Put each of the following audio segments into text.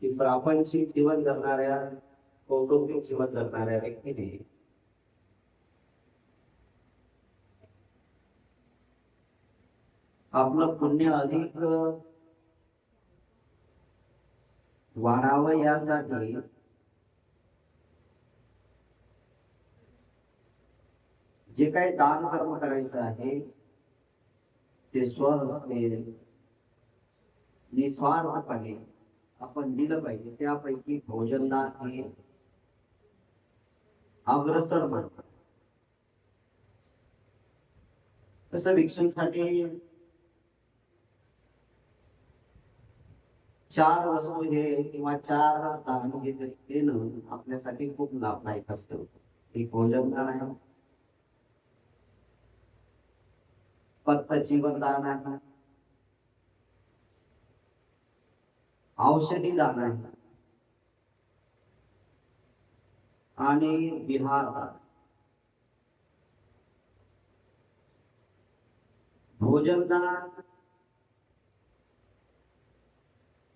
की प्रापंचिक जीवन जगणाऱ्या, कौटुंबिक जीवन जगणाऱ्या व्यक्तीने आपलं पुण्य अधिक वाढावं यासाठी जे काही दान कर्म करायचं आहे ते स्वहस्ते निस्वार्थपणे आपण दिलं पाहिजे. त्यापैकी भोजनदान हे अग्रसर म्हणतात. तसं भिक्षूंसाठी 4 वस्तू हे किंवा 4 दान हे देणं आपल्यासाठी खूप लाभदायक असतं. एक भोजनदान आहे, पत्त जीवनदान आहे, औषधी दान आहे आणि विहार दान. भोजनदान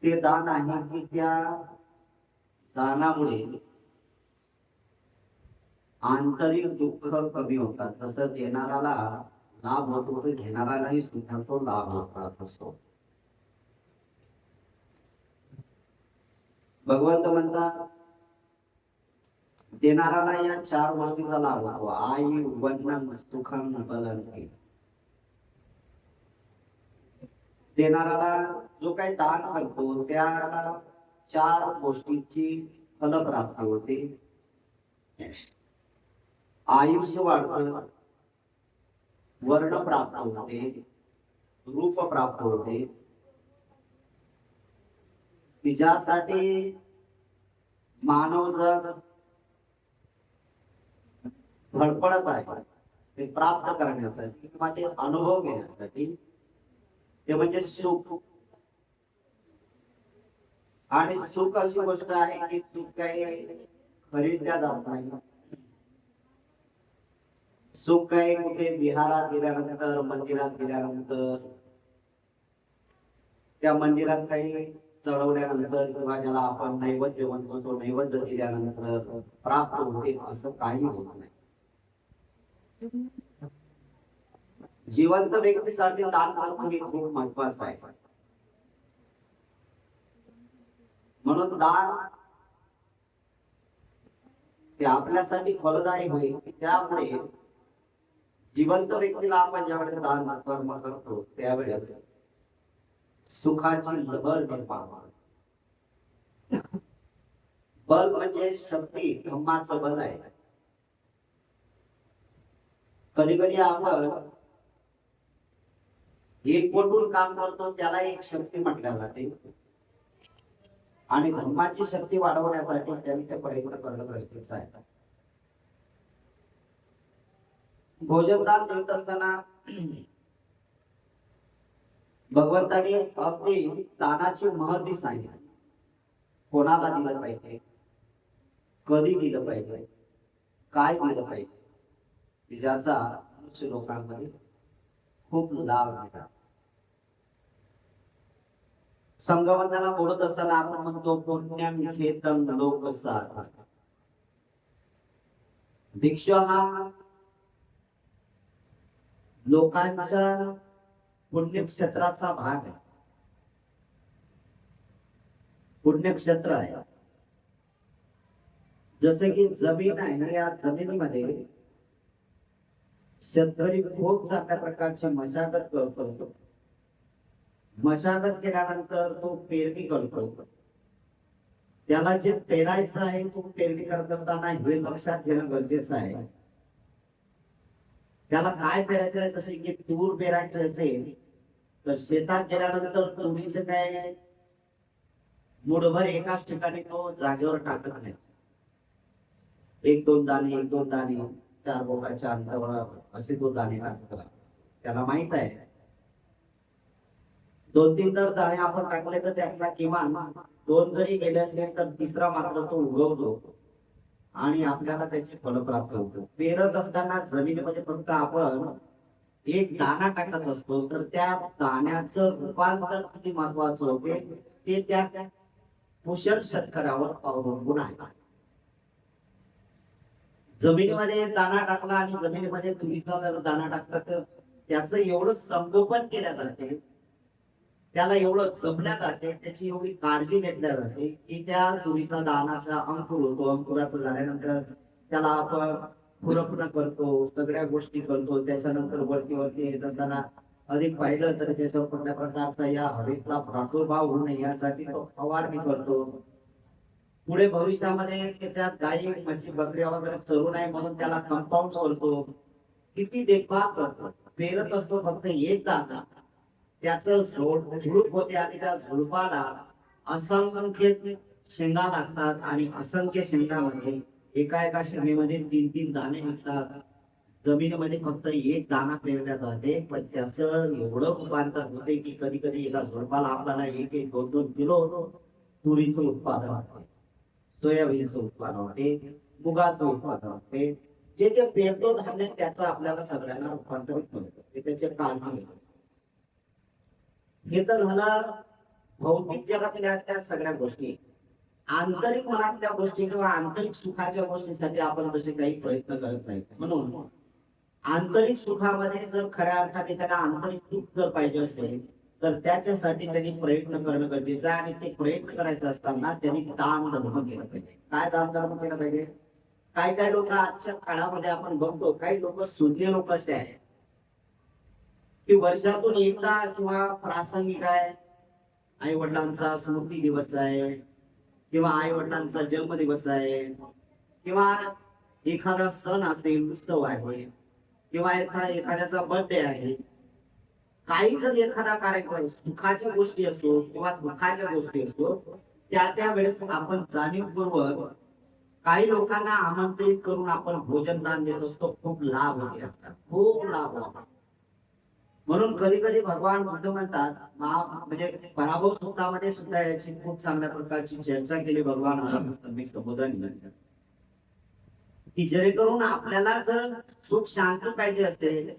ते दान आहे की त्या दानामुळे आंतरिक दुःख कमी होतात. जसं देणाऱ्याला लाभ होतो तर घेणाऱ्यालाही सुद्धा तो लाभ होत असतो. भगवंत म्हणतात देणाऱ्याला या 4 गोष्टीचा लाभ होतो. आयु वन्नम सुखम बलम. देणाऱ्याला जो काही दान करतो त्याला 4 गोष्टींची फलप्राप्ती होते. आयुष्य वाढतं, वर्ण प्राप्त होते, रूप प्राप्त होते. ज्यासाठी मानव जग धडपडत आहे ते प्राप्त करण्यासाठी किंवा ते अनुभव घेण्यासाठी, ते म्हणजे सुख. आणि सुख अशी गोष्ट आहे की सुख काही खरीदल्या जात नाही. सुख काही कुठे विहारात गेल्यानंतर, मंदिरात गेल्यानंतर, त्या मंदिरात काही चढवल्यानंतर किंवा ज्याला आपण नैवेद्य म्हणतो तो नैवेद्य दिल्यानंतर प्राप्त होते असं काही होत नाही. जिवंत व्यक्तीसाठी दान करणं हे खूप महत्वाचं आहे. म्हणून दान ते आपल्यासाठी फलदायी होईल. त्यामुळे जिवंत व्यक्तीला आपण ज्यावेळेस दान कर्म करतो त्यावेळेस सुखाची लहर निर्माण होते. बल म्हणजे शक्ती, धम्माचं बल आहे. कधी कधी आपण एक कोटून काम करतो त्याला एक शक्ती म्हटल्या जाते आणि धर्माची शक्ती वाढवण्यासाठी त्यांनी ते प्रयत्न करणं गरजेचं आहे. भोजनदान देत असताना भगवंताने अगदी दानाची महती सांगितली. कोणाला दिलं पाहिजे, कधी दिलं पाहिजे, काय दिलं पाहिजे, ज्याचा मनुष्य लोकांमध्ये खूप लाभ घेतात. संगवंताला बोलत असताना आपण म्हणतो पुण्यम खेतम लोकसार. भिक्षा हा लोकांच्या पुण्यक्षेत्राचा भाग आहे, पुण्यक्षेत्र आहे. जसे की जमीन आहे, या जमिनीमध्ये शेतकरी खूप चांगल्या प्रकारची मशागत करतो. मशागत केल्यानंतर तो पेरणी करतो. त्याला जे पेरायचं आहे तो पेरणी करत असताना हे लक्षात घेणं गरजेचं आहे. त्याला काय पेरायचं आहे, जसे की तूर पेरायचं असेल तर शेतात गेल्यानंतर तुरीचं काय मुठभर एकाच ठिकाणी तो जागेवर टाकत नाही. 1-2 दाणे, 1-2 दाणे, 4 बोटाच्या अंतरावर असे तो दाणे टाकतो. त्याला माहित आहे 2-3 जर दाणे आपण टाकले तर त्यातला किमान 2 जरी गेले असले तर तिसरा मात्र तो उगवतो आणि आपल्याला त्याची फळ प्राप्त होतं. पेरत असताना जमिनीमध्ये फक्त आपण एक दाना टाकत असतो तर त्या दाण्याचं रूपांतर किती महत्वाचं होते ते त्या कुशल शेतकऱ्यावर अवलंबून आहे. जमिनीमध्ये दाणा टाकला आणि जमिनीमध्ये तुरीचा जर दाणा टाकला तर त्याचं एवढं संगोपन केल्या जाते, त्याला एवढं जपल्या जाते, त्याची एवढी काळजी घेतल्या जाते की त्या तुरीचा दाण्याचा अंकुर होतो. अंकुराचं झाल्यानंतर त्याला आपण खुरपणं करतो, सगळ्या गोष्टी करतो. त्याच्यानंतर वरती वरती येत असताना अधिक पाहिलं तर त्याच्यावर कुठल्या प्रकारचा या हवेतला प्रादुर्भाव होऊ नये यासाठी तो फवारणी करतो. पुढे भविष्यामध्ये त्याच्यात गाई म्हशी बकऱ्या वगैरे चरू नये म्हणून त्याला कंपाऊंड करतो. किती देखभाल करतो. पेरत असतो फक्त एक दाणा, त्याचं झुडूप होते आणि त्या झुडपाला असंख्य शेंगा लागतात आणि असंख्य शेंगामध्ये एका शेंगेमध्ये 3-3 दाणे निघतात. जमिनीमध्ये फक्त एक दाणा पेरण्यात जाते पण त्याचं एवढं रूपांतर होते की कधी कधी एका झुडपाला आपल्याला 1-1, 2-2 किलो तुरीचं उत्पादन होते, सोयाबीनचं उत्पादन होते, मुगाचं उत्पादन होते. जे जे पेरतो धान्य त्याचं आपल्याला सगळ्यांना रूपांतरित होतं, ते त्याची काळजी घेतो. हे तर झालं भौतिक जगातल्या त्या सगळ्या गोष्टी. आंतरिक मनातल्या गोष्टी किंवा आंतरिक सुखाच्या गोष्टीसाठी आपण तसे काही प्रयत्न करत नाही. म्हणून आंतरिक सुखामध्ये जर खऱ्या अर्थाने त्याला आंतरिक सुख जर पाहिजे असेल तर त्याच्यासाठी त्यांनी प्रयत्न करणं गरजेचं आहे. आणि ते प्रयत्न करायचं असताना त्यांनी दान धर्म केलं पाहिजे. काय दान धर्म केलं पाहिजे? काही काही लोक आजच्या काळामध्ये आपण बघतो, काही लोक शून्य लोक असे आहेत की वर्षातून एकदा किंवा प्रासंगिक आहे, आई वडिलांचा स्मृती दिवस आहे किंवा आई वडिलांचा जन्म दिवस आहे किंवा एखादा सण असेल, उत्सव आहे किंवा एखाद्याचा बर्थडे आहे, काही जर एखादा कार्यक्रम सुखाच्या गोष्टी असो किंवा दुःखाच्या गोष्टी असो, त्या वेळेस आपण जाणीवपूर्वक काही लोकांना आमंत्रित करून आपण भोजन दान देत असतो. खूप लाभ होते असतात, खूप लाभ होतात. म्हणून कधी कधी भगवान बुद्ध म्हणतात, म्हणजे पराभव सूत्रामध्ये सुद्धा याची खूप चांगल्या प्रकारची चर्चा केली भगवान संबोधन की जेणेकरून आपल्याला जर सुख शांती पाहिजे असेल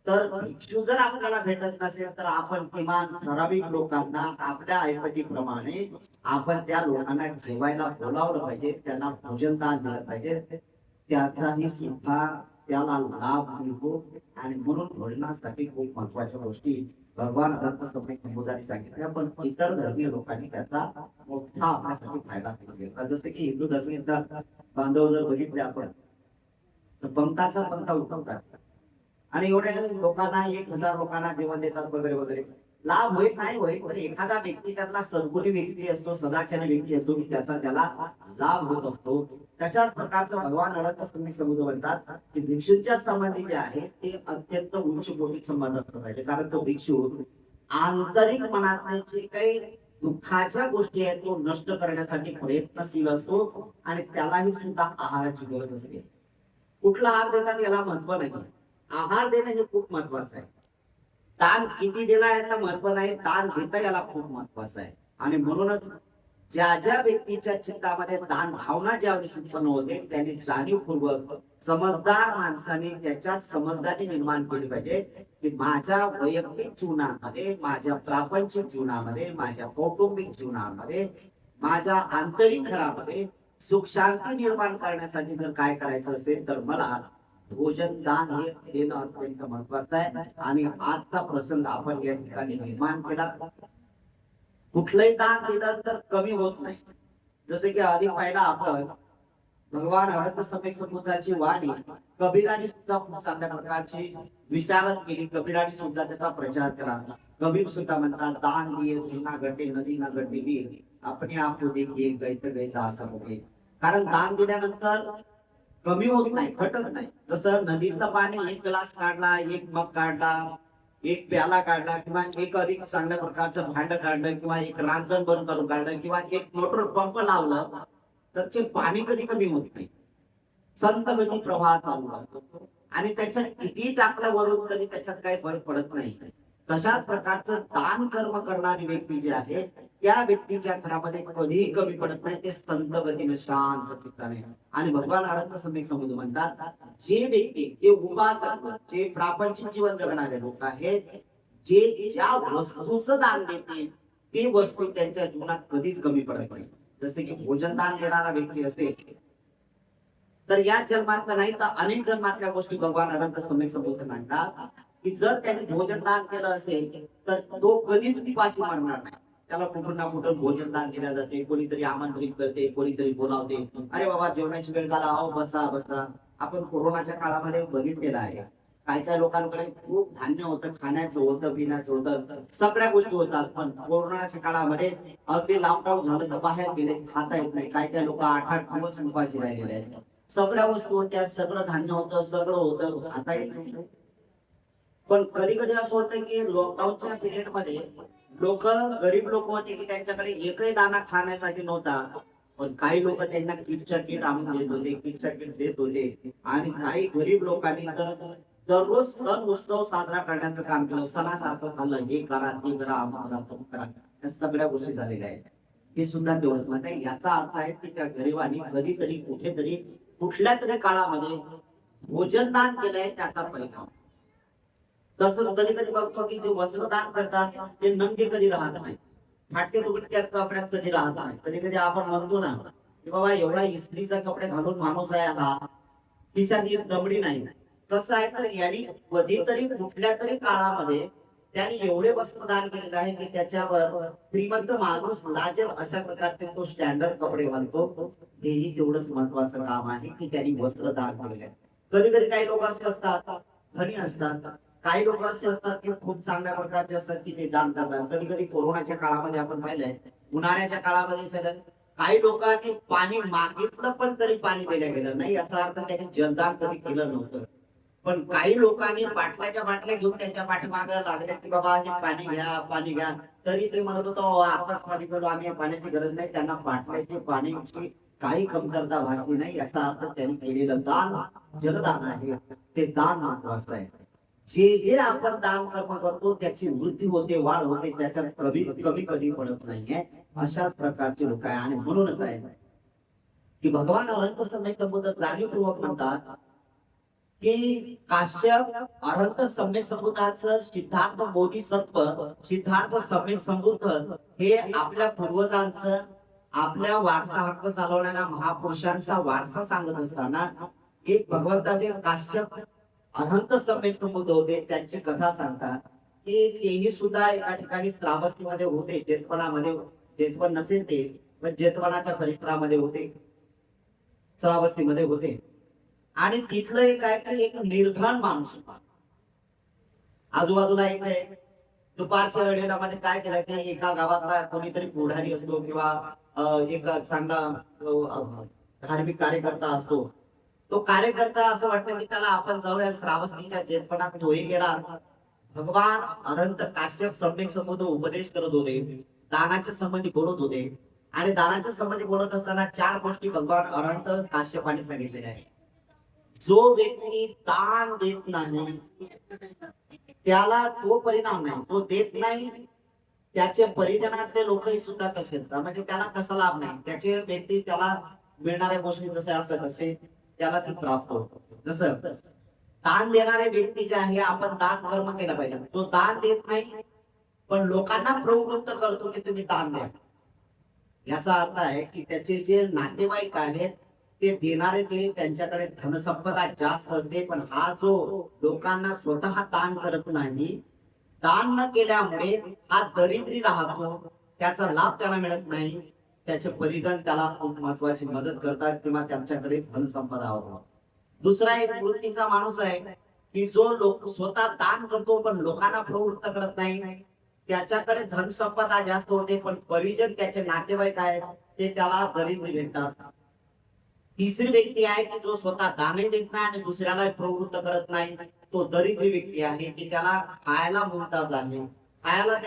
तर भिक्षू जर आपल्याला भेटत नसेल तर आपण किमान ठराविक लोकांना आपल्या ऐपतीप्रमाणे आपण त्या लोकांना जेवायला बोलावलं पाहिजे, त्यांना भोजन दान दिलं पाहिजे. त्याचाही सुद्धा त्याला लाभ मिळतो. आणि म्हणून भोजनासाठी खूप महत्वाच्या गोष्टी भगवान अनंत संबोधाने सांगितल्या. पण इतर धर्मीय लोकांनी त्याचा मोठा आपल्यासाठी फायदा घेतला. जसं की हिंदू धर्मीय बांधव जर बघितले आपण तर पंथाचा पंथा उठवतात आणि एवढ्या लोकांना 1000 लोकांना जेवण देतात वगैरे वगैरे. लाभ होईल नाही होईल पण एखादा व्यक्ती त्यातला सद्गुणी व्यक्ती असतो, सदाचारी व्यक्ती असतो की त्याचा त्याला लाभ होत असतो. तशाच प्रकारचं भगवान अनंत संबोध म्हणतात की भिक्षूंच्या संबंधी जे आहे ते अत्यंत उच्च कोटी संबंध असलं पाहिजे. कारण तो भिक्षू आंतरिक मनातले जे काही दुःखाच्या गोष्टी आहेत तो नष्ट करण्यासाठी प्रयत्नशील असतो आणि त्यालाही सुद्धा आहाराची गरज असते. कुठला आहार देतात याला महत्व नाही, आहार देणं हे खूप महत्वाचं आहे. दान किती दिला याला महत्व नाही, दान घेता याला खूप महत्वाचं आहे. आणि म्हणूनच ज्या व्यक्तीच्या चित्तामध्ये दान भावना ज्यावेळेस उत्पन्न होते त्यांनी जाणीवपूर्वक समजदार माणसाने त्याच्या समजदारी निर्माण केली पाहिजे की माझ्या वैयक्तिक जीवनामध्ये, माझ्या प्रापंचिक जीवनामध्ये, माझ्या कौटुंबिक जीवनामध्ये, माझ्या आंतरिक घरामध्ये सुख शांती निर्माण करण्यासाठी जर काय करायचं असेल तर मला भोजन दान हे देणं अत्यंत महत्वाचं आहे. आणि आजचा प्रसंग आपण या ठिकाणी निर्माण केला. कुठलंही दान दिलं तर कमी होत नाही. जसं की आधी पाहिला आपण भगवान अनंत संबोधाची वाणी कबीराने सुद्धा खूप चांगल्या प्रकारची विशारद केली. कबीराने सुद्धा त्याचा प्रचार केला. कबीर सुद्धा म्हणतात दान दिए ना घटे नदी ना घटे दिए अपने आप को देखिए गैत गैता असा होते. कारण दान दिल्यानंतर कमी होत नाही, घटत नाही. जसं नदीचं पाणी 1 ग्लास काढला, 1 मग काढला, 1 प्याला काढला किंवा एक अधिक चांगल्या प्रकारचं भांड काढलं किंवा एक रांजण बंद करून काढलं किंवा एक मोटर पंप लावलं तर ते पाणी कधी कमी होत नाही, संत गती प्रवाह चालू राहतो. आणि त्याच्यात किती टाकलं वरून तरी त्याच्यात काही फरक पडत नाही. तशाच प्रकारचं दान कर्म करणारी व्यक्ती जी आहे त्या व्यक्तीच्या घरामध्ये कधीही कमी पडत नाही. ते संत गतीने शांत चित्ताने. आणि भगवान अनंत सम्यक संबुद्ध म्हणतात, जे व्यक्ती, जे उपासक, जे प्रापंचिक जीवन जगणारे लोक आहेत, जे ज्या वस्तूचं दान देतील ती वस्तू त्यांच्या जीवनात कधीच कमी पडत नाही. जसे की भोजन दान देणारा व्यक्ती असेल तर या जन्मातल्या नाही तर अनेक जन्मातल्या गोष्टी भगवान अनंत सम्यक संबुद्ध म्हणतात की जर त्याने भोजन दान केलं असेल तर तो कधीच उपाशी मरणार नाही. त्याला कुठून ना कुठं भोजन दान दिल्या जाते, कोणीतरी आमंत्रित करते, कोणीतरी बोलावते, अरे बाबा जेवणाची वेळ झाला, आओ बसा बसा. आपण कोरोनाच्या काळामध्ये बघितलेलं आहे, काय काय लोकांकडे खूप धान्य होतं, खाण्याचं होतं, पिण्याचं होतं, सगळ्या गोष्टी होतात. पण कोरोनाच्या काळामध्ये अगदी लॉकडाऊन झालं तर बाहेर गेले, खाता येत नाही. काय काय लोक 8-8 दिवस उपाशी राहिलेले आहेत. सगळ्या वस्तू होत्या, सगळं धान्य होतं, सगळं होतं, खाता येत नाही. पण कधी कधी असं होतं की लॉकडाऊनच्या पिरियड मध्ये लोक, गरीब लोक होते की त्यांच्याकडे एकही दाणा खाण्यासाठी नव्हता. पण काही लोक त्यांना किटच्या किट आणून देत होते, किटच्या किट देत होते. आणि काही गरीब लोकांनी तर दररोज सण उत्सव साजरा करण्याचं काम केलं. सणासारखं खाल्लं, हे करा, ते करा, अमुक करा, तमुक करा. या सगळ्या गोष्टी झालेल्या आहेत. हे सुद्धा तेवढंच म्हणतात. याचा अर्थ आहे की त्या गरीबांनी कधीतरी कुठेतरी कुठल्या तरी काळामध्ये भोजन दान केलंय, त्याचा परिणाम. तसं कधी कधी बघतो की जे वस्त्रदान करतात ते नंगे कधी राहत नाही, फाटके तुटक्यात कपड्यात कधी राहत नाही. कधी कधी आपण म्हणतो ना की बाबा एवढा इस्त्रीचा कपडे घालून माणूस आहे हा, खिशात एक दमडी नाही. कसं आहे तर यांनी कधीतरी कुठल्या तरी काळामध्ये त्यांनी एवढे वस्त्रदान केलेलं आहे की त्याच्यावर श्रीमंत माणूस लाजेल अशा प्रकारचे तो स्टँडर्ड कपडे घालतो. हेही तेवढंच महत्वाचं काम आहे की त्यांनी वस्त्रदान केलेलं आहे. कधी कधी काही लोक असे असतात, धनी असतात, काही लोक असे असतात की खूप चांगल्या प्रकारचे असतात की ते दान करतात. कधी कधी कोरोनाच्या काळामध्ये आपण पाहिलंय, उन्हाळ्याच्या काळामध्ये सगळं काही लोकांनी पाणी मागितलं पण तरी पाणी दिलं गेलं नाही. याचा अर्थ त्यांनी जलदान कधी केलं नव्हतं. पण काही लोकांनी बाटल्याच्या बाटल्या घेऊन त्यांच्या पाठीमागे लागले की बाबा हे पाणी घ्या, पाणी घ्या. तरी ते म्हणत होतो आताच पाणी पिलो आम्ही, पाण्याची गरज नाही. त्यांना बाटल्याची पाण्याची काही कमतरता भासली नाही. याचा अर्थ त्यांनी केलेलं दान जलदान आहे. ते दान महत्वाचं आहे. जे जे आपण दान कर्म करतो त्याची वृद्धी होते, वाढ होते, त्याच्यात कमी कमी कधी पडत नाहीये. अशाच प्रकारचे लोक आहे. आणि म्हणूनच आहे की भगवान अनंत सम्यक संबुद्ध जाणीवपूर्वक म्हणतात की काश्यप अनंत सम्यक संबुद्धाचं सिद्धार्थ बोधिसत्व, सिद्धार्थ सम्यक संबुद्ध हे आपल्या पूर्वजांचं, आपल्या वारसा हक्क चालवणाऱ्या महापुरुषांचा वारसा सांगत असताना एक भगवंताचे काश्यप अनंत सम्यक संबुद्ध होते, त्यांची कथा सांगतात की तेही सुद्धा एका ठिकाणी श्रावस्तीमध्ये होते. जेतपणामध्ये, जेतपण नसेल ते पण जेतपणाच्या परिसरामध्ये होते, श्रावस्तीमध्ये होते. आणि तिथलं एक आहे की एक निर्धन माणूस होता. आजूबाजूला एक आहे. दुपारच्या वेळेला मध्ये काय केलं की एका गावातला कोणीतरी पुढारी असतो किंवा एक चांगला धार्मिक कार्यकर्ता असतो. तो कार्यकर्ता असं वाटतं की त्याला आपण जाऊया श्रावस्तीच्या जेतपणात. तोही गेला. भगवान अनंत काश्यप सम्यक संबुद्ध उपदेश करत होते, दानाच्या संबंधी बोलत होते. आणि दानाच्या संबंधी बोलत असताना 4 गोष्टी भगवान अनंत काश्यपाने सांगितलेल्या आहेत. जो व्यक्ती दान देत नाही त्याला तो परिणाम नाही, तो देत नाही त्याचे परिजनातले लोकही सुद्धा तसेच, म्हणजे त्याला तसा लाभ नाही. त्याचे व्यक्ती त्याला मिळणाऱ्या गोष्टी जसे असतात तसे त्याला ती प्राप्त होतो. जसं दान देणारे व्यक्ती जे आहे, आपण दान कर्म केलं पाहिजे. तो दान देत नाही पण लोकांना प्रवृत्त करतो की तुम्ही दान द्या. याचा अर्थ आहे की त्याचे जे नातेवाईक आहेत ते देणारे, ते त्यांच्याकडे धनसंपदा जास्त असते. पण हा जो लोकांना स्वतः दान करत नाही, दान न केल्यामुळे हा दरिद्री राहतो, त्याचा लाभ त्याला मिळत नाही. त्याचे परिजन त्याला खूप महत्वाची मदत करतात किंवा त्यांच्याकडे धनसंपदा होतो. दुसरा एक वृत्तीचा माणूस आहे की जो लोक स्वतः दान करतो पण लोकांना प्रवृत्त करत नाही. त्याच्याकडे धनसंपदा जास्त होते पण परिजन, त्याचे नातेवाईक आहेत ते त्याला दरिद्री भेटतात. तिसरी व्यक्ती आहे की जो स्वतः दानही देत नाही आणि दुसऱ्याला प्रवृत्त करत नाही. तो दरिद्री व्यक्ती आहे की त्याला खायला मुमताज आहे, खायला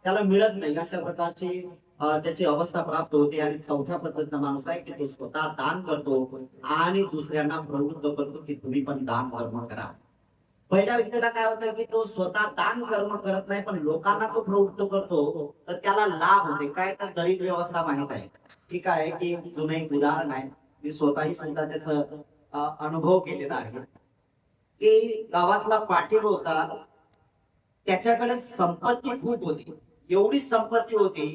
त्याला मिळत नाही. अशा प्रकारची त्याची अवस्था प्राप्त होते. आणि चौथ्या पद्धतीचा माणूस आहे की तो स्वतः दान करतो आणि दुसऱ्यांना प्रवृत्त करतो की तुम्ही पण दान कर्म करा. पहिल्या व्यक्तीला काय होतं की तो स्वतः दान कर्म करत नाही, पण लोकांना तो प्रवृत्त करतो, तर त्याला लाभ होते. काय तर दरिद्र व्यवस्था माहित आहे. ठीक आहे की जुनं एक उदाहरण आहे, मी स्वतःही सुद्धा त्याचा अनुभव केलेला आहे. की गावातला पाटील होता, त्याच्याकडे संपत्ती खूप होती, एवढी संपत्ती होती,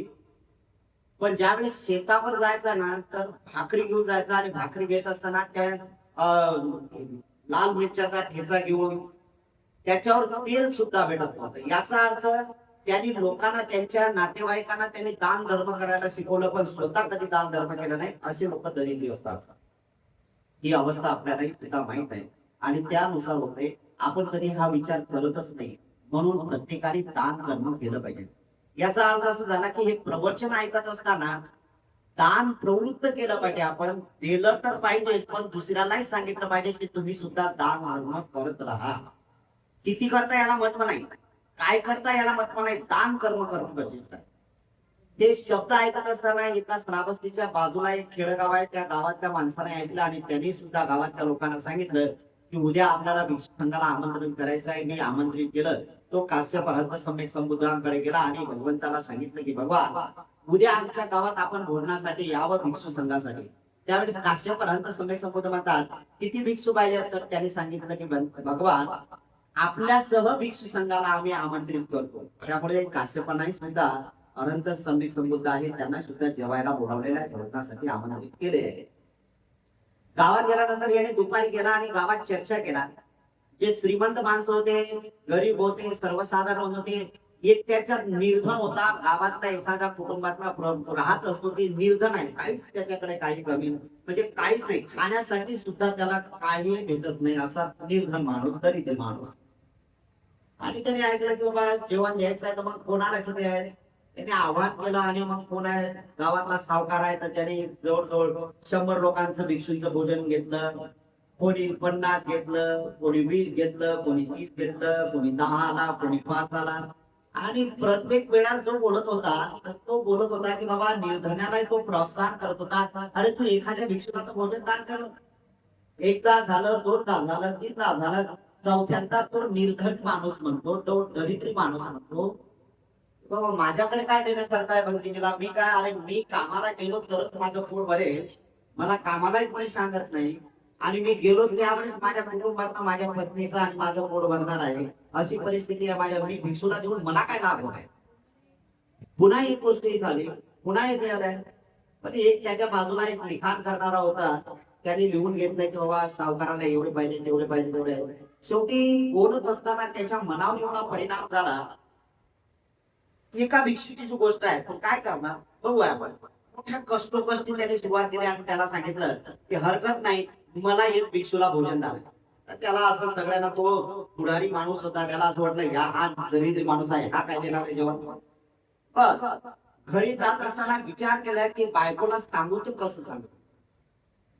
पण ज्यावेळेस शेतावर जायचा ना तर भाकरी घेऊन जायचा आणि भाकरी घेत असताना त्या लाल मिरच्याचा ठेचा घेऊन त्याच्यावर तेल सुद्धा भेटत नव्हतं. याचा अर्थ त्यांनी लोकांना, त्यांच्या नातेवाईकांना त्यांनी दान धर्म करायला शिकवलं, पण स्वतः कधी दान धर्म केला नाही. असे लोक दरिद्री असतात. ही अवस्था आपल्यालाही सुद्धा माहित आहे आणि त्यानुसार होते. आपण कधी हा विचार करतच नाही. म्हणून प्रत्येकाने दान कर्म केलं पाहिजे. याचा अर्थ असं झाला की हे प्रवचन ऐकत असताना दान प्रवृत्त केलं पाहिजे. आपण दिलं तर पाहिजेच, पण दुसऱ्यालाही सांगितलं पाहिजे की तुम्ही सुद्धा दान धर्म करत राहा. किती करता याला महत्व नाही, काय करता याला महत्व नाही, दान कर्म करणं गरजेचं आहे. ते शब्द ऐकत असताना एका श्रावस्तीच्या बाजूला एक खेडगाव आहे, त्या गावातल्या माणसाने ऐकलं आणि त्यांनी सुद्धा गावातल्या लोकांना सांगितलं की उद्या आपल्याला भिक्षू संघाला आमंत्रण करायचं आहे. मी आमंत्रित केलं. तो काश्यप हरत सम्यक समुद्रांकडे गेला आणि भगवंताला सांगितलं की भगवान, उद्या आमच्या गावात आपण भोजनासाठी यावं भिक्षू संघासाठी. त्यावेळेस काश्यप हरत सम्यक समुद्र म्हणतात, किती भिक्षू पाहिजे? तर त्यांनी सांगितलं की भगवान, आपल्यासह भिक्षू संघाला आम्ही आमंत्रित करतो. त्यामुळे काश्यपांनाही सुद्धा अनंत सम्यक संबुद्ध आहे, त्यांना सुद्धा जेवायला बोलावलेलं आहे, भोजनासाठी आमंत्रित केले आहे. गावात गेल्यानंतर याने दुपारी गेला आणि गावात चर्चा केला. जे श्रीमंत माणसं होते, गरीब होते, सर्वसाधारण होते, एक त्याच्यात निर्धन होता. गावातला एखादा कुटुंबातला राहत असतो की निर्धन आहे, काहीच त्याच्याकडे काही कमी म्हणजे काहीच नाही, खाण्यासाठी सुद्धा त्याला काही भेटत नाही, असा निर्धन माणूस, दरिद्र माणूस. आणि त्याने ऐकलं की बाबा जेवण द्यायचं आहे, तर मग कोणाला किती आहे त्याने आव्हान केलं. आणि मग कोण आहे गावातला सावकार आहे, तर त्याने जवळजवळ 100 लोकांचं भिक्षूंचं भोजन घेतलं. कोणी 50 घेतलं, कोणी 20 घेतलं, कोणी 30 घेतलं, कोणी 10 आला, कोणी 5 आला. आणि प्रत्येक वेळा जो बोलत होता, तर तो बोलत होता की बाबा निर्धनाला तो प्रोत्साहन करत होता, अरे तू एखाद्या भिक्षुकाचं भोजन दान कर. 1 तास झालं, 2 तास झालं, 3 तास झालं, चौथ्यांदा तो निर्धन माणूस म्हणतो, तो दरिद्री माणूस म्हणतो, बाबा माझ्याकडे काय देण्यासारखं आहे भक्तीला? मी काय, अरे मी कामाला गेलो तरच माझं पोट भरेल, मला कामालाही कोणी सांगत नाही. आणि मी गेलो त्यावेळेस माझ्या कुटुंबाचा, माझ्या पत्नीचा आणि माझं पोट भरणार आहे, अशी परिस्थिती आहे माझ्या. मी भिक्षूला देऊन मला काय लाभ होणार? पुन्हा एक गोष्ट झाली, पुन्हा एक झालंय. पण एक त्याच्या बाजूला एक लिखाण करणारा होता, त्याने लिहून घेतलंय की बाबा सावकाराला एवढे पाहिजे, तेवढे पाहिजे, तेवढे. शेवटी बोलत असताना त्याच्या मनावर एवढा परिणाम झाला. एका भिक्षुकीची जी गोष्ट आहे, तो काय करणार बघूया आपण. मोठ्या कष्टोकष्टी त्याने सुरुवात केली आणि त्याला सांगितलं की हरकत नाही, मला एक भिक्षूला भोजन द्यावे. तर त्याला असं सगळ्यांना, तो पुढारी माणूस होता, त्याला असं वाटलं या हा दरिद्री माणूस आहे, हा काय देणार आहे जेवण. बस घरी जात असताना विचार केला की बायकोला सांगू तर कसं सांगू.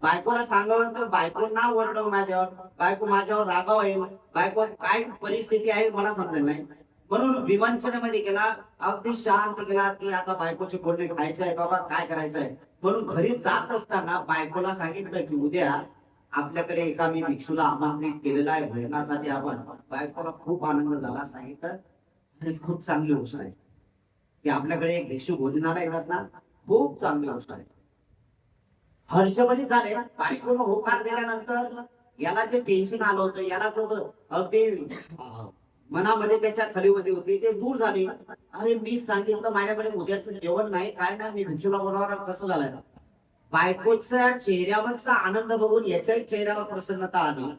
बायकोला सांगावं तर बायको ना ओरडव माझ्यावर, बायको माझ्यावर रागाव आहे, बायको काय परिस्थिती आहे मला समजेल नाही. म्हणून विवंचनेमध्ये गेला, अगदी शांत गेला की आता बायकोचे बोलणे खायचे आहे बाबा, काय करायचं आहे. म्हणून घरी जात असताना बायकोला सांगितलं की उद्या आपल्याकडे एका मी भिक्षूला आमंत्रित केलेला आहे भोजनासाठी आपण. बायकोला खूप आनंद झाला. सांगितलं अरे खूप चांगली गोष्ट आहे की आपल्याकडे एक भिक्षू भोजनाला येतात ना, खूप चांगली गोष्ट आहे. हर्षमध्ये झाले. बायकोनं होकार दिल्यानंतर याला जे टेन्शन आलं होतं, याला जो अगदी मनामध्ये त्याच्या खलीवती होती, ते दूर झाली. अरे मी सांगितलं माझ्याकडे उद्याचं जेवण नाही, काय नाही, मी भिक्षूला बोलवणार, कसं झालंय. बायकोच्या चेहऱ्यावरचा आनंद बघून याच्याही चेहऱ्यावर प्रसन्नता आली.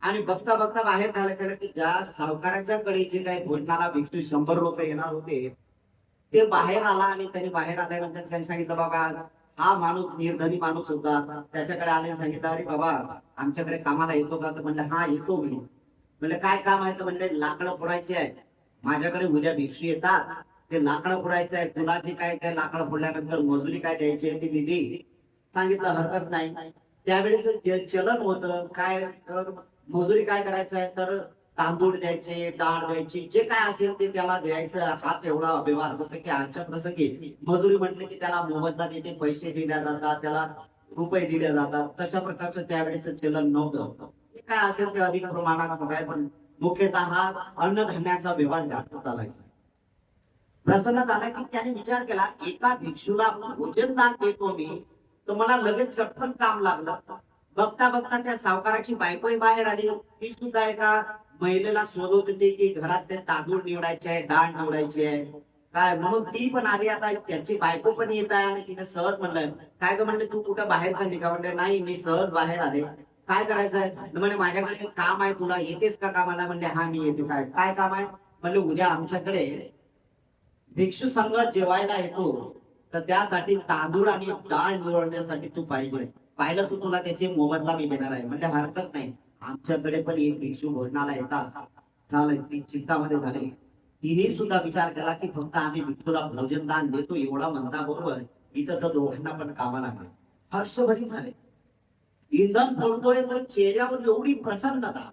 आणि बघता बघता बाहेर झालं की ज्या सावकाराच्या कडे जे काही भोजनाला भिक्षू 100 रुपये येणार होते, ते बाहेर आला. आणि त्याने बाहेर आल्यानंतर त्यांनी सांगितलं बाबा हा माणूस निर्धनी माणूस होता, त्याच्याकडे आले. सांगितलं अरे बाबा आमच्याकडे कामाला येतो का? तर म्हणलं हा येतो. मी म्हणलं काय काम आहे? तर म्हणले लाकडं फोडायची आहे, माझ्याकडे उद्या भिक्षू येतात, ते लाकडं फोडायचं आहे, तुला जे काय काय लाकडं फोडल्यानंतर मजुरी काय द्यायची आहे ती मी दे. सांगितलं हरकत नाही. त्यावेळेच चलन होतं काय, तर मजुरी काय करायचं आहे, तर तांदूळ द्यायचे, डाळ द्यायची, जे काय असेल ते त्याला द्यायचं. हात एवढा व्यवहार. जसं की आजच्या प्रसंगी मजुरी म्हटलं की त्याला मोबदला देते, पैसे दिल्या जातात, त्याला रुपये दिले जातात. तशा प्रकारचं त्यावेळेच चलन नव्हतं. काय असेल ते अधिक प्रमाणात काय, पण मुख्यतः अन्नधान्याचा व्यवहार जास्त चालायचा. प्रसन्न झाला की त्याने विचार केला, एका भिक्षूला भोजन दान देतो मी, तर मला लगेच चटकन काम लागलं. बघता बघता त्या सावकाराची बायकोही बाहेर आली. ती सुद्धा एका महिलेला शोधत होती की घरातले तांदूळ निवडायचे आहे, डाळ निवडायची आहे काय, म्हणून ती पण आली. आता त्याची बायको पण येत आहे आणि तिने सहज म्हणलं, काय ग म्हणले, तू कुठं बाहेर चालली का? म्हणले नाही, मी सहज बाहेर आले. काय करायचंय? म्हणजे माझ्याकडे एक काम आहे, तुला येतेस का कामाला? म्हणले हा मी येते. काय काय काम आहे? म्हणले उद्या आमच्याकडे भिक्षू संघ जेवायला येतो, तर त्यासाठी तांदूळ आणि डाळ निवडण्यासाठी तू पाहिजे. पाहिलं तर तुला त्याची मोबदला मी देणार आहे. म्हणजे हरकत नाही, आमच्याकडे पण एक भिक्षू भोजनाला येतात. झालं, ती चिंतामध्ये झाली. तिने सुद्धा विचार केला की फक्त आम्ही भिक्षूला भोजन दान देतो एवढा म्हणता बरोबर इथं तर दोघांना पण कामाला लागले. हर्षभरीत झाले. इंधन फोडतोय तर चेहऱ्यावर एवढी प्रसन्नता.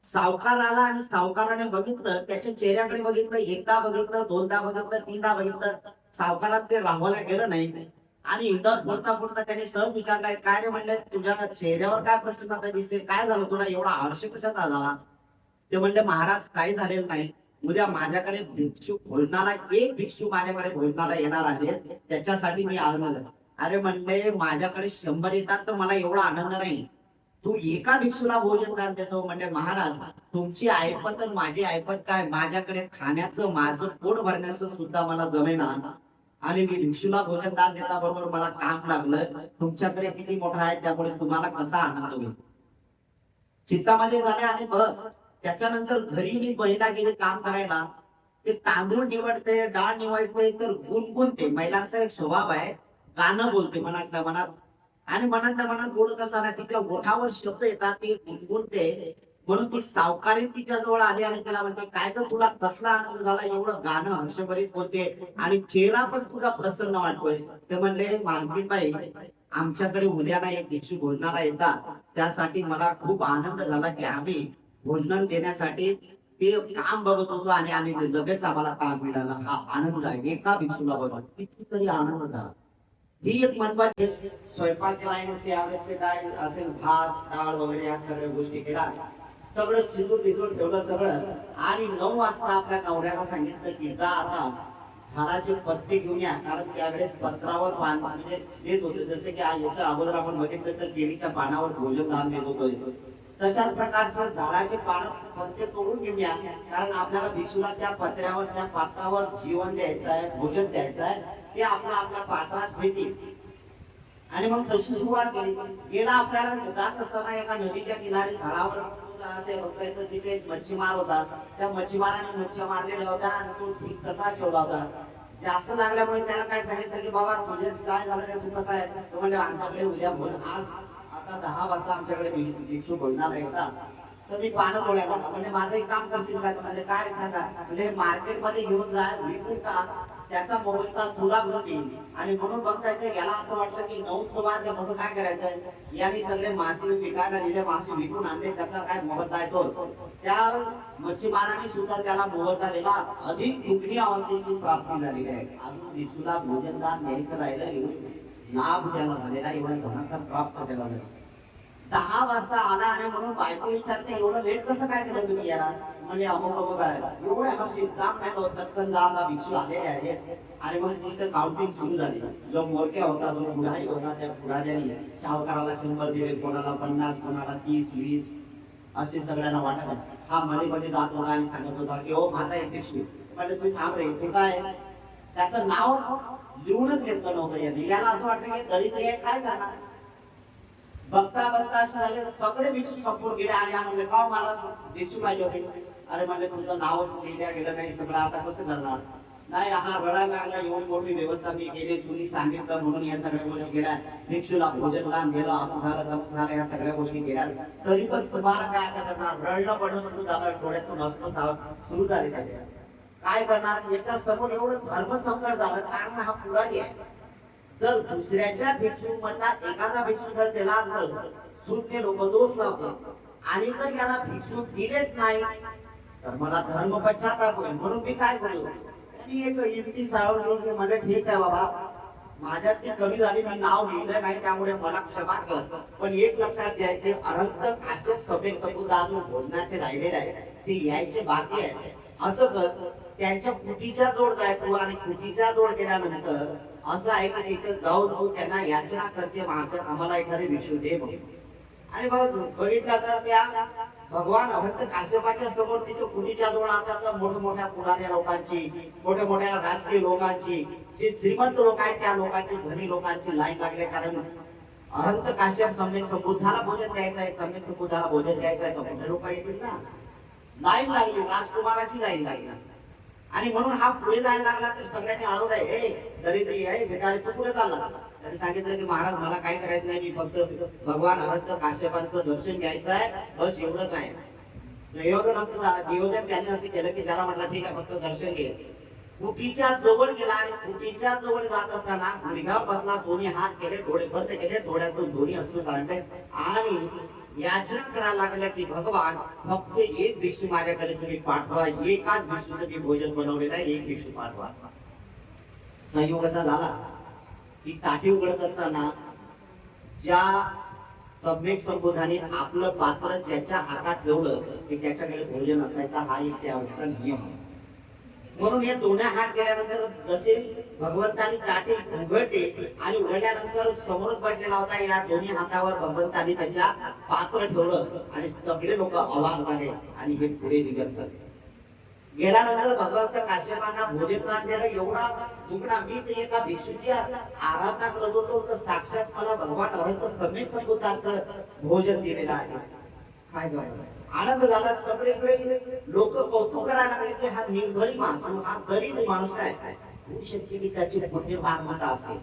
सावकार आला आणि सावकाराने बघितलं, त्याच्या चेहऱ्याकडे बघितलं, एकदा बघितलं, दोनदा बघितलं, तीनदा बघितलं. सावकारात ते राहायला गेलं नाही आणि इंधन फोडता फोडता त्याने सहज विचारलाय, काय रे? म्हणले तुझ्या चेहऱ्यावर काय प्रसन्नता दिसते, काय झालं तुला एवढा हर्ष कशाचा झाला? ते म्हणले महाराज काही झालेलं नाही, उद्या माझ्याकडे भिक्षू भोजनाला, एक भिक्षू माझ्याकडे भोजनाला येणार आहे, त्याच्यासाठी मी आनंद. अरे म्हणले माझ्याकडे 100 येतात तर मला एवढा आनंद नाही, तू एका भिक्षूला भोजन दान देतो. म्हणजे महाराज तुमची ऐपत आणि माझी ऐपत काय, माझ्याकडे खाण्याचं, माझं पोट भरण्याचं सुद्धा मला जमेना आणि मी भिक्षूला भोजन दान देता बरोबर मला काम लागलं. तुमच्याकडे किती मोठा आहे त्यामुळे तुम्हाला कसा आनंद होईल? चित्तामध्ये झाले आणि बस. त्याच्यानंतर घरी मी महिला गेली काम करायला, ते तांदूळ निवडते, डाळ निवडते, तर गुणगुणते. महिलांचा एक स्वभाव आहे, गाणं बोलते मनातल्या मनात आणि मनातल्या मनात बोलत असताना तिच्या ओठावर शब्द येतात, ते गुणगुणते. म्हणून ती सावकारी तिच्या जवळ आली आणि त्याला म्हणते, काय तर तुला कसला आनंद झाला, एवढं गाणं हर्षभरीत बोलते आणि चेहरा पण तुझा प्रसन्न वाटतोय. ते म्हणले मालकीनबाई, आमच्याकडे उद्या ना एक भिक्षू भोजनाला येतात, त्यासाठी मला खूप आनंद झाला की आम्ही भोजन देण्यासाठी ते काम बघत होतो आणि आम्ही लगेच आम्हाला काम मिळालं. हा आनंद आहे एका भिक्षूला बघत, कितीतरी आनंद झाला. ही एक महत्वाची. स्वयंपाक केला आहे त्यावेळेचे काय असेल, भात डाळ वगैरे या सगळ्या गोष्टी केल्या, सगळं शिजून भिजून ठेवलं सगळं. आणि 9 वाजता आपल्या नवऱ्याला सांगितलं की जा आता झाडाचे पत्ते घेऊन या, कारण त्यावेळेस पत्रावर पान म्हणजे देत होते. जसे की आज याच्या अगोदर आपण बघितलं तर केळीच्या पानावर भोजन दान देत होतो, तशाच प्रकारचं झाडाचे पान पत्ते तोडून घेऊन या, कारण आपल्याला भिक्षूला त्या पत्र्यावर, त्या पात्रावर जीवन द्यायचं आहे, भोजन द्यायचं आहे. ते आपल्या आपल्या पात्रात घेतील. आणि मग तशी सुरुवात केली. गेला आपल्याला जात असताना एका नदीच्या किनारी झाडावर असे बघता येतं, तिथे एक मच्छीमार होता. त्या मच्छीमाराने मच्छी मारलेल्या होत्या आणि तो ठीक कसा ठेवला होता. जास्त लागल्यामुळे त्याला काय सांगितलं की बाबा तुझे काय झालं, तू कसा आहे? तो म्हणजे आमच्याकडे उद्या आज आता 10 वाजता आमच्याकडे भिक्षू भोजनाला येतात, तर मी पानं तोडायला. म्हणजे माझं एक काम करशील का? म्हणजे काय सांगा? म्हणजे मार्केटमध्ये घेऊन जा, विकून टाक, त्याचा मोबदला तुला मिळतील. आणि म्हणून बघता येते याला असं वाटलं की 9 सुमार ते म्हणून काय करायचंय, याने सगळे मासे विकायला दिले, मासे विकून आणले, त्याचा काय मोबदला येतो. त्या मच्छीमाराने सुद्धा त्याला मोबदला दिला, अधिक दुग्नी अवस्थेची प्राप्ती झालेली आहे. अजून भिक्षूला भोजन दान द्यायचं राहिलं, लाभ त्याला झालेला, एवढ्या धनाचा प्राप्त त्याला झाला. 10 वाजता आला आणि म्हणून बायको विचारते, एवढं लेट कसं काय केलं तुम्ही याला? म्हणजे अमुक अमुक करायला एवढ्या हर्षित काम नाही होत, चटकन जा, भिक्षू आलेले आहेत. आणि मग तिथं काउंटिंग सुरू झाली. जो मोरक्या होता, जो पुढारी होता, त्या पुढाऱ्याने सावकाराला 100 दिले, कोणाला 50, कोणाला 30, 20 असे सगळ्यांना वाटत. हा मध्ये मध्ये जात होता आणि सांगत होता की हो माझा एक भिक्षू. म्हणजे तू थांब रे, तू काय? त्याचं नाव लिहूनच घेतलं नव्हतं यांनी. याला असं वाटलं की दरिद्री आहे, काय करणार. बघता बघता असे झाले, सगळे भिक्षू संपून गेले. आणि म्हणले का मला भिक्षू पाहिजे होते? अरे म्हणले तुमचं नावच लिहिल्या गेलं नाही, सगळं आता कसं करणार? नाही, हा रडायला लागला, एवढी मोठी व्यवस्था मी केली, तुम्ही सांगितलं म्हणून या सगळ्या गोष्टी केल्या, भिक्षूला भोजन दान दिलं, आपण झालं तप झालं, या सगळ्या गोष्टी केल्या, तरी पण तुम्हाला काय आता करणार? रडणं पडणं सुरू झालं, डोळ्यातून हसणं सुरू झाले. त्याचे काय करणार? याच्या समोर एवढं धर्मसंकट झालं, कारण हा पुढारी आहे. जर दुसऱ्याच्या भिक्षू मधला एखादा भिक्षू जर त्याला सुज्ञ लोक दोष लावतो आणि जर याला भिक्षू दिलेच नाही तर मला धर्म पश्चाताप होईल. म्हणून मी काय करू? त्यांनी एक युक्ती सावरली की म्हणजे ठीक आहे बाबा, माझ्यातली कमी झाली, मी नाव लिहिलं नाही त्यामुळे मला क्षमा कर. पण एक लक्षात घ्यायचे, अनंत काश्यप सभेत सुद्धा अजून भोजनाचे राहिलेले आहे, ते यायचे बाकी आहे. असं कर, त्यांच्या कुटीच्या जोड जाय तू, आणि कुटीच्या जोड गेल्यानंतर असं आहे की तिथे जाऊन तू त्यांना याचना करते, माझ्या आम्हाला एखादी विषय दे म्हणून. आणि मग बघितलं तर त्या भगवान अनंत काश्यपाच्या समोर तिथे कुटीच्या जोड आता मोठमोठ्या पुढाऱ्या लोकांची, मोठ्या मोठ्या राजकीय लोकांची, जे श्रीमंत लोक आहेत त्या लोकांची, धनी लोकांची लाईन लागली. कारण अनंत काश्यप सम्यक संबुद्धाला भोजन द्यायचं आहे, सम्यक संबुद्धाला भोजन द्यायचं आहे, तर मोठे लोक येतील ना. लाईन लागली, राजकुमाराची लाईन लागली. आणि म्हणून हा पुढे जायला लागला तर सगळ्यांनी अडवलंय, हे दरिद्री आहे भिकारी, तू पुढे चालला. त्यांनी सांगितलं की महाराज मला काय करायचं नाही, मी फक्त भगवान अनंत काश्यपांचं दर्शन घ्यायचं आहे, बस एवढंच आहे. संयोजन असं नियोजन त्याने असं केलं की त्याला म्हटलं ठीक आहे फक्त दर्शन घे. कुटीच्या जवळ गेला, आणि कुटीच्या जवळ जात असताना गुडघा बसला, दोन्ही हात केले, डोळे बंद केले, डोळ्यातून दोन्ही अश्रू सांडले आणि याचना करायला लागल्या की भगवान फक्त एक भिक्षू माझ्याकडे तुम्ही पाठवा, एकाच भिक्षूचं मी भोजन बनवलेलं आहे, एक भिक्षू पाठवा. संयोग असा झाला की ताटी उघडत असताना ज्या सम्यक संबोधाने आपलं पात्र ज्याच्या हातात ठेवलं की त्याच्याकडे भोजन असायचा, हा एक त्याचा नियम. म्हणून हे दोन्ही हात केल्यानंतर जसे भगवंतानी ताटी उघडले आणि उघडल्यानंतर समोर बसलेला होता, या दोन्ही हातावर भगवंतानी त्याच्या पात्र ठेवलं आणि सगळे लोक अवाक झाले आणि हे पुढे निघत झाले. गेल्यानंतर भगवंत काश्यपांना भोजन दिलं. एवढा दुखणा, मी तर एका भिक्षूची आराधना करत होतो तर साक्षात मला भगवान अनंत सम्यक संबुद्धांचं भोजन दिलेलं आहे. काय बरं आनंद झाला. सगळीकडे लोक कौतुक करायला लागले की हा निर्धरी माणूस, हा गरीब माणूस काय होऊ शकते की त्याची पुण्य मानवता असेल,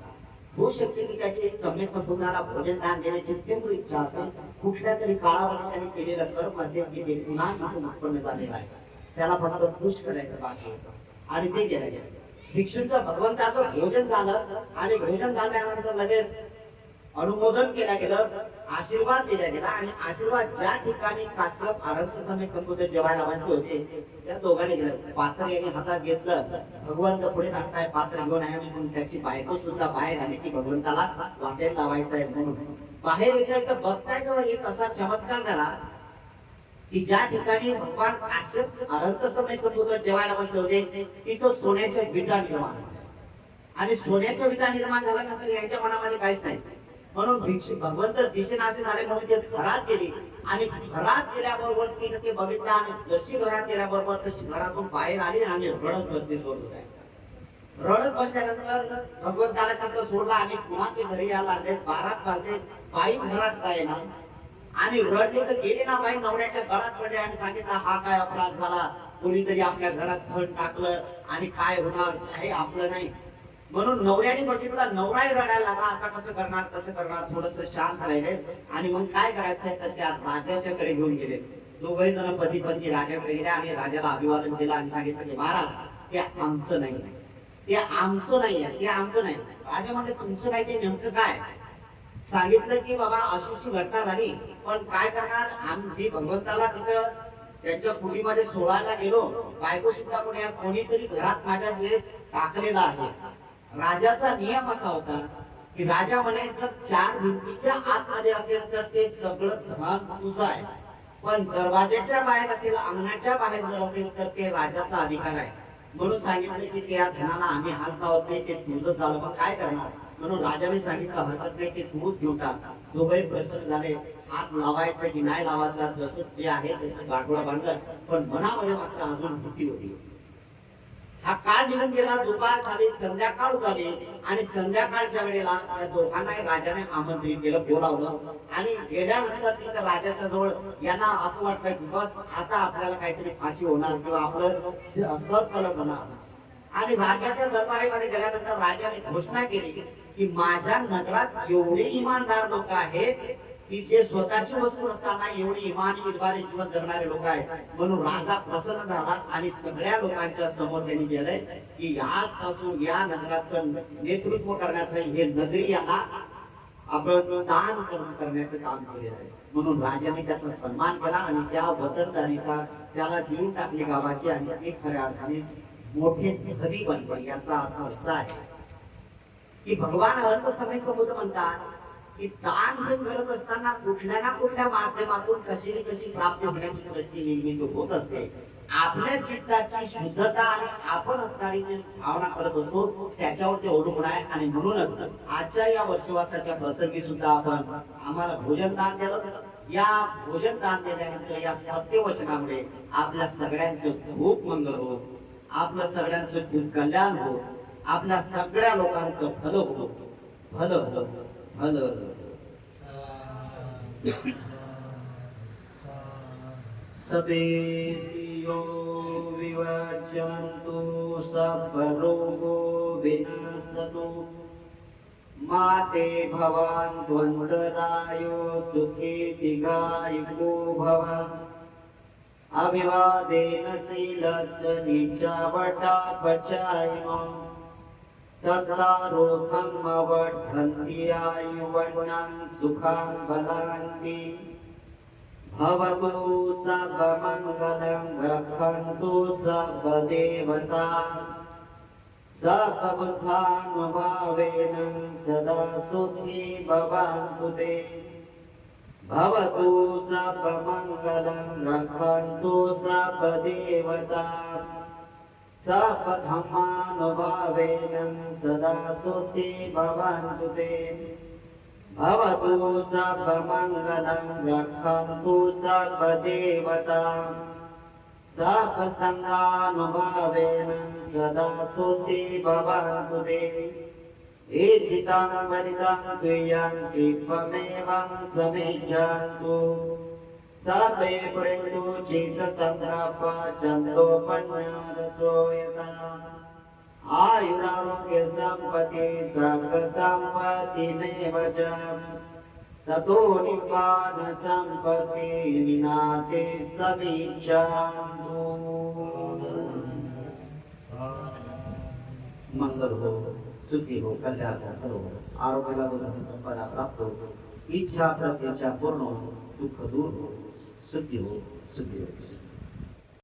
होऊ शकते की त्याची सम्यक संबुद्धाला भोजन दान देण्याची तीव्र इच्छा असेल, कुठल्या तरी काळामध्ये त्यांनी केलेलं कर्म असेल की ते पुन्हा इथून उत्पन्न झालेलं आहे, त्याला फक्त पुष करायचं बाकी होतं आणि ते केलं गेलं. भिक्षूंचं भगवंताचं भोजन झालं आणि भोजन झाल्यानंतर लगेच अनुमोदन केलं गेलं, आशीर्वाद दिला गेला. आणि आशीर्वाद ज्या ठिकाणी काश्यप अनंत सम्यक संबुद्ध जेवायला बसले होते त्या दोघांनी गेलं. पात्र याने हातात घेतलं, भगवंत पुढे जाताय, पात्र घेऊन आहे म्हणून त्याची बायको सुद्धा बाहेर आली की भगवंताला वाटेल लावायचं आहे म्हणून. बाहेर येत तर बघताय तेव्हा एक असा चमत्कार झाला की ज्या ठिकाणी भगवान काश्यप अनंत सम्यक संबुद्ध जेवायला बसले होते तिथं सोन्याच्या विटा निर्माण, आणि सोन्याच्या विटा निर्माण झाल्यानंतर यांच्या मनामध्ये काहीच नाही. म्हणून भिक्षू भगवंत दिसेनासे झाले म्हणून ते घरात गेले. आणि घरात गेल्याबरोबर तिने ते बघितलं, आणि जशी घरात गेल्याबरोबर तशी घरातून बाहेर आली आणि रडत बसली. रडत बसल्यानंतर भगवंताला तिथं सोडला आणि पुन्हा ते घरी यायला लागले. बारात वाजले, बाई घरात जायना आणि रडले तर गेले ना बाई, नवऱ्याच्या गळात पडले आणि सांगितलं हा काय अपराध झाला, कोणीतरी आपल्या घरात धन टाकलं आणि काय होणार, हे आपलं नाही. म्हणून नवऱ्याने बघितलं, नवराही रडायला लागला. आता कसं करणार, थोडस शांत राहिले. आणि मग काय करायचंय तर त्या राजाच्याकडे घेऊन गेले. दोघे जण पती पत्नी राजाकडे गेले आणि राजाला अभिवादन केलं आणि सांगितलं की महाराज ते आमचं नाही, ते आमचं नाही, ते आमचं नाही. राजा म्हणजे तुमचं नाही ते नेमकं काय? सांगितलं की बाबा अशी घटना झाली, पण काय करणार, आम्ही भगवंताला तिथं त्यांच्या कुटीमध्ये सोडायला गेलो, बायको सुद्धा कोणीतरी घरात माझ्या टाकलेला आहे. राजाचा नियम असा होता की राजा म्हणे जर 4 भिंतीच्या आतमध्ये असेल तर ते सगळं धन तुझं आहे, पण दरवाजाच्या बाहेर असेल, अंगणाच्या बाहेर जर असेल तर ते राजाचा अधिकार आहे. म्हणून सांगितलं की त्या धनाला आम्ही हात लावत नाही, ते तुझं झालं. मग काय करणार? म्हणून राजाने सांगितलं हरकत नाही, ते तूच घेऊन टाक. दोघे प्रसन्न झाले. हात लावायचा की नाही लावायचा, जसं जे आहे तसं गाठोडा बांधलं, पण मनामध्ये मात्र अजून भीती होती. हा काळ निघून गेला, दुपार झाली, संध्याकाळ झाली. आणि संध्याकाळच्या वेळेला त्या दोघांना राजाने आमंत्रित केलं, बोलावलं. आणि गेल्यानंतर तिथं राजाच्या जवळ यांना असं वाटलं की बस आता आपल्याला काहीतरी फाशी होणार किंवा आपलं सरकलम होणार. आणि राजाच्या दरबारामध्ये गेल्यानंतर राजाने घोषणा केली की माझ्या नगरात एवढे इमानदार लोक आहेत की जे स्वतःची वस्तू नसताना एवढी इमानी इतबारे जीवन जगणारे लोक आहेत. म्हणून राजा प्रसन्न झाला आणि सगळ्या लोकांच्या समोर त्यांनी केलंय की आजपासून या नगराचं नेतृत्व करण्याचं हे नगरी यांना आपण दान करण्याचं काम केलेलं आहे. म्हणून राजाने त्याचा सन्मान केला आणि त्या वतनदारीचा त्याला देऊन टाकली गावाची, आणि ते खऱ्या अर्थाने मोठे नदी बनले. याचा अर्थ असा आहे की भगवान अनंत समय संबोध म्हणतात की दान हे करत असताना कुठल्या ना कुठल्या माध्यमातून कशी न कशी प्राप्ती होण्याची वृत्ती निर्मिती होत असते. आपल्या चित्ताची शुद्धता आणि आपण असणारी जी भावना करत असतो त्याच्यावर ते अवलंबून आहे. आणि म्हणूनच आजच्या या वर्षवासाच्या प्रसंगी सुद्धा आपण आम्हाला भोजन दान दिलं. या भोजन दान दिल्यानंतर या सत्यवचनामुळे आपल्या सगळ्यांचं खूप मंगल हो, आपलं सगळ्यांचं खूप कल्याण हो, आपल्या सगळ्या लोकांचं भलं हो, भलं भलं भलं. सवेतियो विवज्जन्तु सर्वरोगो विनाशतु माते भवान्त्वन्तरायो सुखे दीर्घायुको भव. अभिवादेन शीलस्य नीचावटापचायिनो सत्तारोधमवर्धन्ति आयुर्वर्णं सुखं बलान्ति. भवतु सर्वमङ्गलं रक्षन्तु सर्वदेवताः सर्वबुद्धानुभावेन सदा सुखी भवन्तु ते. भवतु सर्वमङ्गलं रक्षन्तु सर्वदेवताः सर्वधर्मानुभावेन सदा सुखी भवन्तु ते. भवतु सर्वमङ्गलं रक्षन्तु सर्वदेवताः सर्वसङ्गानुभावेन सदा सुखी भवन्तु ते. इच्छितं वरितं तुयं त्वमेवं समेच्छन्तु. सर्वे पुरेन्तु चित्तसङ्कल्पचन्द्रोपन्यासो यथा. आयुरारोग्य सम्पत्ति सर्वसम्पत्तिमेव च. ततो निब्बान सम्पत्ति विनाते समीक्षान्तु. मंगल हो, सुखी हो, कल्याण हो, आरोग्याला संपदा प्राप्त हो, इच्छा प्रतीक्षा पूर्ण हो, दुःख दूर हो, सुखी हो, सुखी हो.